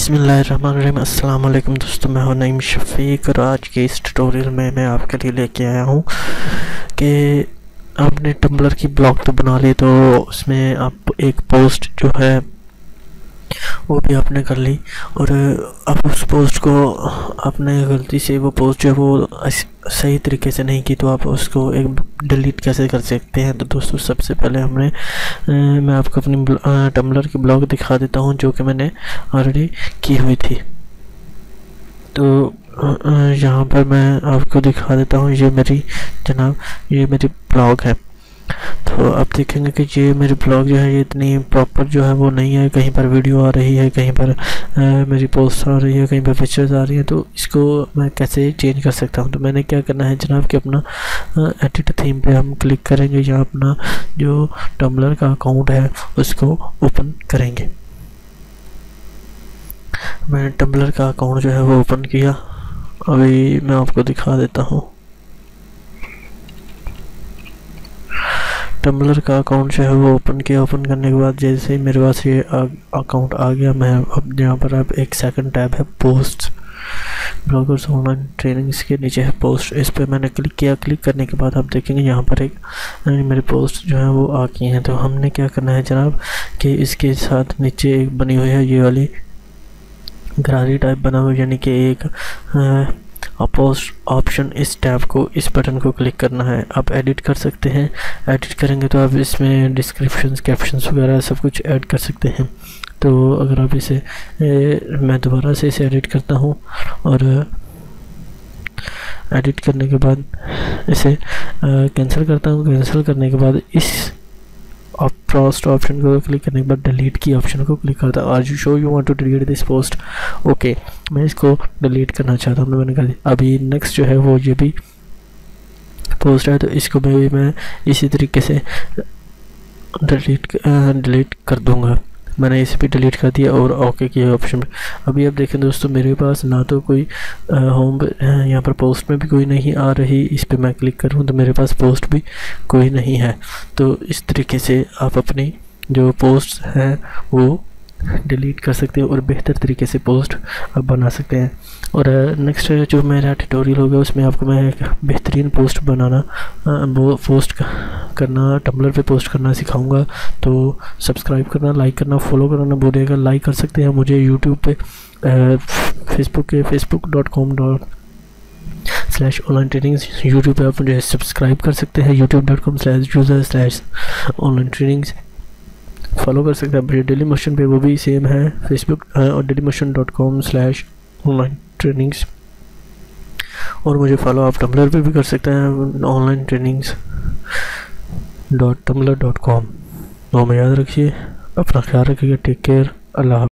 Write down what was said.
बिस्मिल्लाहिर्रहमानिर्रहीम। अस्सलाम वालेकुम दोस्तों, मैं हूं नईम शफीक और आज के इस ट्यूटोरियल में मैं आपके लिए लेके आया हूं कि आपने टम्बलर की ब्लॉग तो बना ली, तो उसमें आप एक पोस्ट जो है वो भी आपने कर ली और अब उस पोस्ट को आपने गलती से वो पोस्ट जो है वो सही तरीके से नहीं की, तो आप उसको एक डिलीट कैसे कर सकते हैं। तो दोस्तों सबसे पहले मैं आपको अपनी टम्बलर की ब्लॉग दिखा देता हूं जो कि मैंने ऑलरेडी की हुई थी। तो यहाँ पर मैं आपको दिखा देता हूँ, ये मेरी ब्लॉग है। तो आप देखेंगे कि ये मेरी ब्लॉग जो है ये इतनी प्रॉपर जो है वो नहीं है, कहीं पर वीडियो आ रही है, कहीं पर मेरी पोस्ट आ रही है, कहीं पर पिक्चर्स आ रही है। तो इसको मैं कैसे चेंज कर सकता हूँ। तो मैंने क्या करना है जनाब कि अपना एडिट थीम पे हम क्लिक करेंगे, या अपना जो टम्बलर का अकाउंट है उसको ओपन करेंगे। मैंने टम्बलर का अकाउंट जो है वो ओपन किया, अभी मैं आपको दिखा देता हूँ। टम्बलर का अकाउंट जो है वो ओपन किया। ओपन करने के बाद जैसे ही मेरे पास ये अकाउंट आ गया, मैं अब यहाँ पर अब एक सेकंड टैब है पोस्ट, ब्लॉगर्स ऑनलाइन ट्रेनिंग्स के नीचे है पोस्ट, इस पर मैंने क्लिक किया। क्लिक करने के बाद आप देखेंगे यहाँ पर एक मेरी पोस्ट जो है वो आ गई है। तो हमने क्या करना है जनाब कि इसके साथ नीचे एक बनी हुई है ये वाली गरारी टाइप बना हुआ, यानी कि एक पोस्ट ऑप्शन, इस टैब को, इस बटन को क्लिक करना है। आप एडिट कर सकते हैं। एडिट करेंगे तो आप इसमें डिस्क्रिप्शंस, कैप्शंस वगैरह सब कुछ ऐड कर सकते हैं। तो अगर आप इसे मैं दोबारा से इसे एडिट करता हूं और एडिट करने के बाद इसे कैंसिल करता हूं। कैंसिल करने के बाद इस पोस्ट ऑप्शन को क्लिक करने के बाद डिलीट की ऑप्शन को क्लिक करता हूँ। Are you sure you want to delete this post, okay, मैं इसको डिलीट करना चाहता हूँ, मैंने कर दिया। अभी नेक्स्ट जो है वो ये भी पोस्ट है, तो इसको मैं इसी तरीके से डिलीट कर दूंगा। मैंने इसे भी डिलीट कर दिया और ओके किया ऑप्शन पे। अभी आप देखें दोस्तों, मेरे पास ना तो कोई होम यहाँ पर पोस्ट में भी कोई नहीं आ रही। इस पे मैं क्लिक करूँ तो मेरे पास पोस्ट भी कोई नहीं है। तो इस तरीके से आप अपनी जो पोस्ट हैं वो डिलीट कर सकते हैं और बेहतर तरीके से पोस्ट आप बना सकते हैं। और नेक्स्ट जो मेरा ट्यूटोरियल होगा उसमें आपको मैं एक बेहतरीन पोस्ट बनाना, वो पोस्ट करना, टम्बलर पे पोस्ट करना सिखाऊंगा। तो सब्सक्राइब करना, लाइक करना, फॉलो करना ना भूलिएगा। लाइक कर सकते हैं मुझे यूट्यूब पे, फेसबुक के facebook.com/online trainings, यूट्यूब पे आप मुझे सब्सक्राइब कर सकते हैं, youtube.com/user/online trainings फॉलो कर सकते हैं। डेली मोशन पे वो भी सेम है, फेसबुक और dailymotion.com/online trainings, और मुझे फॉलो आप टम्बलर पे भी कर सकते हैं, onlinetrainings.tumblr.com। तो में याद रखिए, अपना ख्याल रखिएगा। टेक केयर, अल्लाह।